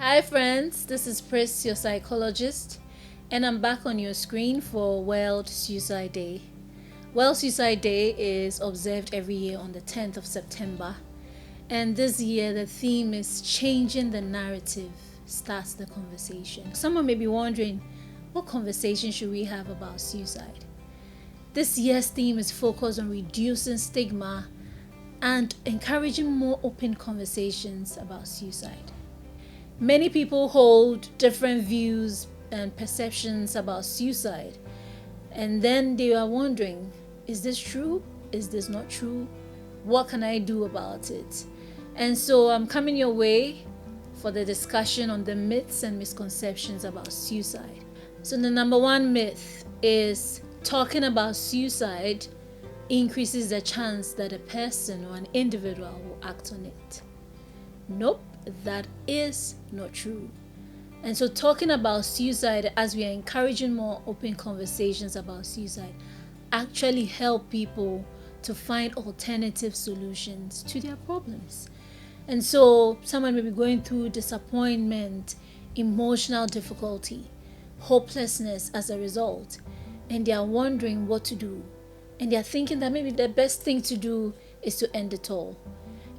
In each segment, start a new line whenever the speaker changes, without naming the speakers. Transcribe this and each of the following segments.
Hi friends, this is Pris, your psychologist, and I'm back on your screen for World Suicide Day. World Suicide Day is observed every year on the 10th of September, and this year the theme is changing the narrative starts the conversation. Someone may be wondering, what conversation should we have about suicide? This year's theme is focused on reducing stigma and encouraging more open conversations about suicide. Many people hold different views and perceptions about suicide, and then they are wondering, is this true? Is this not true? What can I do about it? And so I'm coming your way for the discussion on the myths and misconceptions about suicide. So the number one myth is talking about suicide increases the chance that a person or an individual will act on it. Nope, that is not true. And so talking about suicide, as we are encouraging more open conversations about suicide, actually help people to find alternative solutions to their problems. And so someone may be going through disappointment, emotional difficulty, hopelessness as a result, and they are wondering what to do. And they are thinking that maybe the best thing to do is to end it all.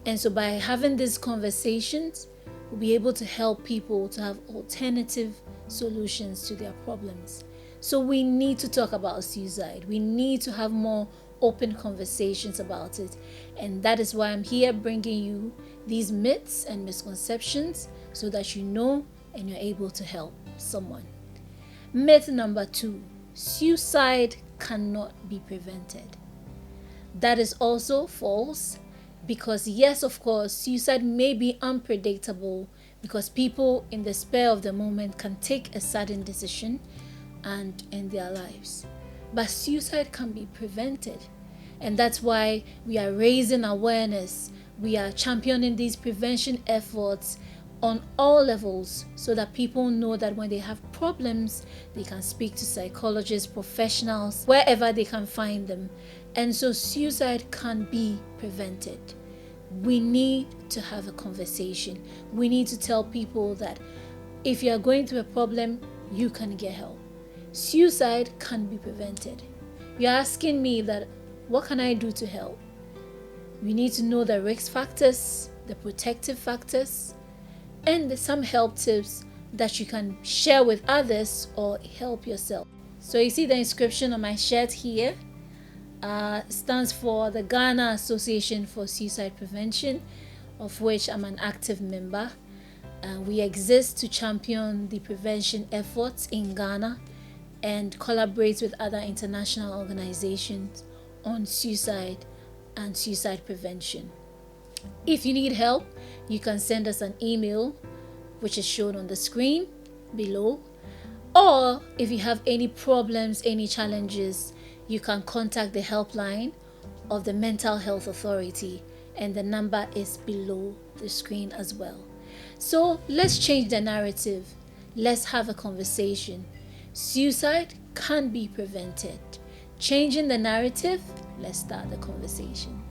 And so by having these conversations, we'll be able to help people to have alternative solutions to their problems. So we need to talk about suicide. We need to have more open conversations about it. And that is why I'm here bringing you these myths and misconceptions so that you know and you're able to help someone. Myth number 2, suicide cannot be prevented. That is also false. Because yes, of course, suicide may be unpredictable because people in the spur of the moment can take a sudden decision and end their lives. But suicide can be prevented. And that's why we are raising awareness. We are championing these prevention efforts on all levels so that people know that when they have problems, they can speak to psychologists, professionals, wherever they can find them. And so suicide can be prevented. We need to have a conversation. We need to tell people that if you are going through a problem, you can get help. Suicide can be prevented. You're asking me that, what can I do to help? We need to know the risk factors, the protective factors, and some help tips that you can share with others or help yourself. So you see the inscription on my shirt here. Stands for the Ghana Association for Suicide Prevention, of which I'm an active member. We exist to champion the prevention efforts in Ghana and collaborate with other international organizations on suicide and suicide prevention. If you need help, you can send us an email, which is shown on the screen below. Or if you have any problems, any challenges, you can contact the helpline of the Mental Health Authority, and the number is below the screen as well. So let's change the narrative. Let's have a conversation. Suicide can be prevented. Changing the narrative, let's start the conversation.